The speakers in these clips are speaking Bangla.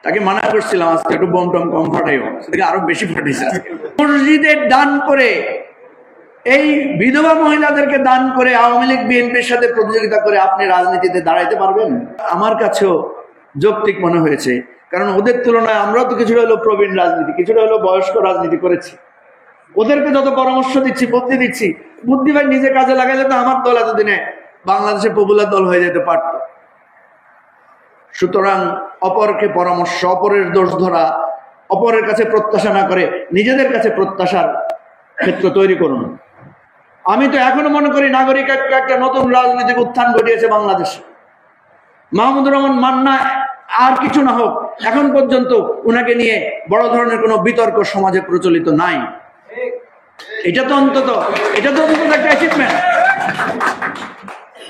তাকে মানা করছিলাম আজকে একটু বম টম কম ফাটাইও, সেটাকে আরো বেশি ফাটাইছে। মসজিদের দান করে, এই বিধবা মহিলাদেরকে দান করে আওয়ামী লীগ বিএনপির সাথে প্রতিযোগিতা করে আপনি রাজনীতিতে দাঁড়াইতে পারবেন? আমার কাছেও যৌক্তিক মনে হয়েছে, কারণ ওদের তুলনায় আমরাও তো কিছুটা হলো প্রবীণ রাজনীতি, কিছুটা হলো বয়স্ক রাজনীতি করেছি। ওদেরকে যত পরামর্শ দিচ্ছি, বুদ্ধি দিচ্ছি, বুদ্ধি ভাই নিজে কাজে লাগাইলে তো আমার দল এতদিনে বাংলাদেশে পপুলার দল হয়ে যেতে পারত। সুতরাং অপরকে পরামর্শ, অপরের দোষ ধরা, অপরের কাছে প্রত্যাশা না করে নিজেদের কাছে প্রত্যাশার ক্ষেত্র তৈরি করুন। আমি তো এখনো মনে করি নাগরিক একটা নতুন রাজনৈতিক উত্থান ঘটিয়েছে বাংলাদেশে। মাহমুদুর রহমান মান্না আর কিছু না হোক, এখন পর্যন্ত উনাকে নিয়ে বড় ধরনের কোনো বিতর্ক সমাজে প্রচলিত নাই। এটা তো অন্তত একটা অ্যাচিভমেন্ট।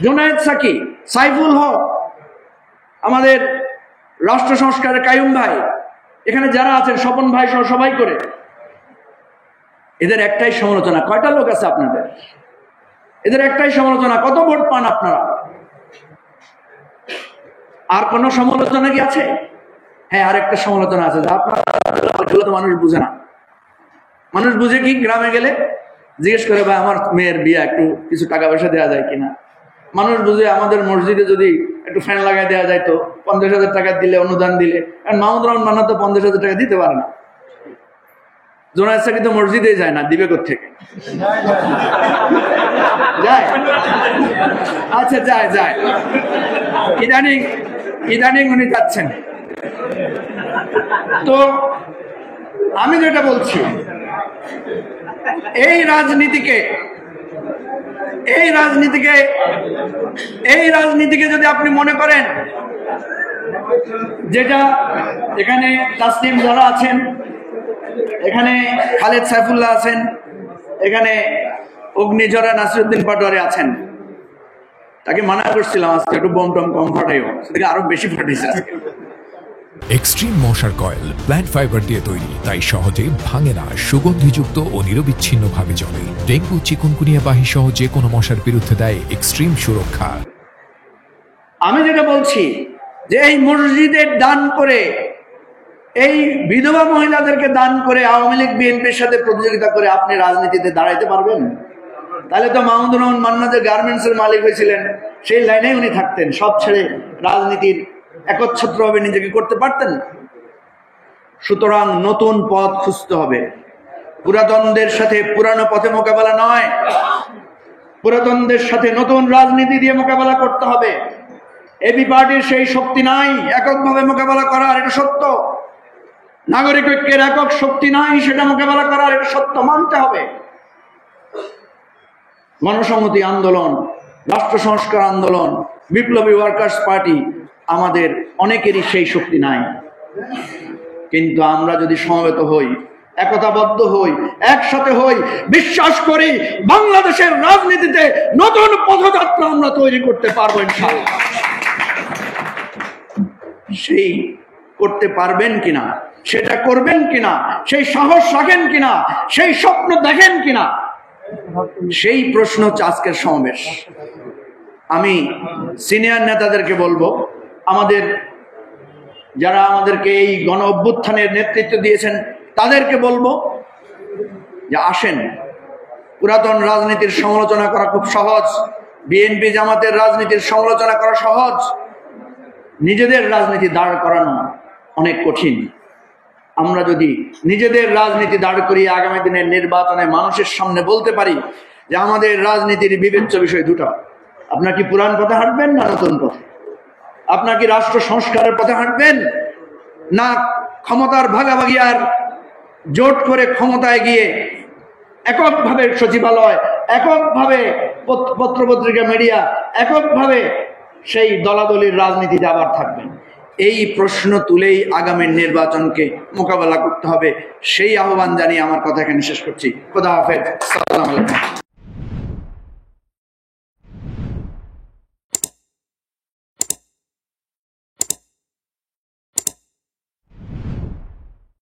জুনায়েদ সাকি, সাইফুল হক, আমাদের রাষ্ট্র সংস্কারের কাইয়ুম ভাই, এখানে যারা আছেন স্বপন ভাই সহ সবাই করে, এদের একটাই সমালোচনা। কয়টা লোক আছে আপনাদের? এদের একটাই সমালোচনা, কত ভোট পান আপনারা? আর কোন সমালোচনা কি আছে? হ্যাঁ, আরেকটা সমালোচনা আছে, আপনারা তো মানুষ বুঝে না। মানুষ বুঝে কি? গ্রামে গেলে জিজ্ঞেস করে ভাই আমার মেয়ের বিয়ে একটু কিছু টাকা পয়সা দেওয়া যায় কিনা। মানুষ বুঝে আমাদের মসজিদে যদি একটু ফ্যান লাগাই দেওয়া যায় তো 50,000 টাকা দিলে, অনুদান দিলে। কারণ মাহমুদুর রহমান মান্না তো 50,000 টাকা দিতে পারে না। জোনায়েদ সাকি তো মসজিদে যায় না, দিবে কোত্থেকে? যায়? আচ্ছা, যায়। ইদানিং উনি যাচ্ছেন। তো আমি যেটা বলছি, এই রাজনীতিকে যদি আপনি মনে করেন, যেটা এখানে তাসলিম যারা আছেন, এখানে খালেদ সাইফুল্লাহ আছেন, এখানে অগ্নিঝরা নাসিরউদ্দিন পাটোয়ারি আছেন, তাকে মানা করছিলাম আজকে একটু বম টম কম ফাটাইও, সেটাকে আরো বেশি ফাটাইছে। এক্সট্রিম মশার কয়েল প্ল্যান্ট ফাইবার দিয়ে তৈরি, তাই সহজে ভাঙে না, সুগন্ধিযুক্ত ও নিরবিচ্ছিন্নভাবে জ্বলে। ডেঙ্গু, চিকুনগুনিয়া বাহি সহ যে কোনো মশার বিরুদ্ধে দেয় এক্সট্রিম সুরক্ষা। আমি যেটা বলছি যে এই মসজিদের দান করে, এই বিধবা মহিলাদেরকে দান করে আওয়ামী লীগ বিএনপির সাথে প্রতিযোগিতা করে আপনি রাজনীতিতে দাঁড়াইতে পারবেন? তাহলে তো মাহমুদুর রহমান মান্না যে গার্মেন্টস এর মালিক হয়েছিলেন, সেই লাইনেই উনি থাকতেন, সব ছেড়ে রাজনীতির একচ্ছত্রভাবে নিজেকে করতে পারতেন। সুতরাং নতুন পথ খুঁজতে হবে। পুরাতনদের সাথে পুরানো পথে মোকাবেলা নয়, পুরাতনদের সাথে নতুন রাজনীতি দিয়ে মোকাবেলা করতে হবে। এবি পার্টির সেই শক্তি নাই এককভাবে মোকাবেলা করার, এটা সত্য। নাগরিক ঐক্যের একক শক্তি নাই সেটা মোকাবেলা করার, এটা সত্য, মানতে হবে। গণসংহতি আন্দোলন, রাষ্ট্র সংস্কার আন্দোলন, বিপ্লবী ওয়ার্কার্স পার্টি, আমাদের অনেকেরই সেই শক্তি নাই। কিন্তু আমরা যদি সমবেত হই, একতাবদ্ধ হই, একসাথে হই, বিশ্বাস করি বাংলাদেশের রাজনীতিতে নতুন পথযাত্রা আমরা তৈরি করতে পারবো ইনশাআল্লাহ। সেই করতে পারবেন কিনা, সেটা করবেন কিনা, সেই সাহস রাখেন কিনা, সেই স্বপ্ন দেখেন কিনা, সেই প্রশ্ন হচ্ছে আজকের সমাবেশ। আমি সিনিয়র নেতাদেরকে বলবো, আমাদের যারা আমাদেরকে এই গণ অভ্যুত্থানের নেতৃত্ব দিয়েছেন তাদেরকে বলবো যে আসেন, পুরাতন রাজনীতির সমালোচনা করা খুব সহজ, বিএনপি জামাতের রাজনীতির সমালোচনা করা সহজ, নিজেদের রাজনীতি দাঁড় করানো অনেক কঠিন। আমরা যদি নিজেদের রাজনীতি দাঁড় করিয়ে আগামী দিনের নির্বাচনে মানুষের সামনে বলতে পারি যে আমাদের রাজনীতির বিবেচ্য বিষয় দুটো, আপনার কি পুরান পথে হাঁটবেন না নতুন পথে? আপনার কি রাষ্ট্র সংস্কারের পথে হাঁটবেন না ক্ষমতার ভাগাভাগি আর জোট করে ক্ষমতায় গিয়ে এককভাবে সচিবালয়, এককভাবে পত্রপত্রিকা, মিডিয়া, এককভাবে সেই দলাদলির রাজনীতিতে আবার থাকবেন? এই প্রশ্ন তুলেই আগামীর নির্বাচনকে মোকাবেলা করতে হবে। সেই আহ্বান জানিয়ে আমার কথা এখানে শেষ করছি। খোদা হাফেজ, আসসালামু আলাইকুম।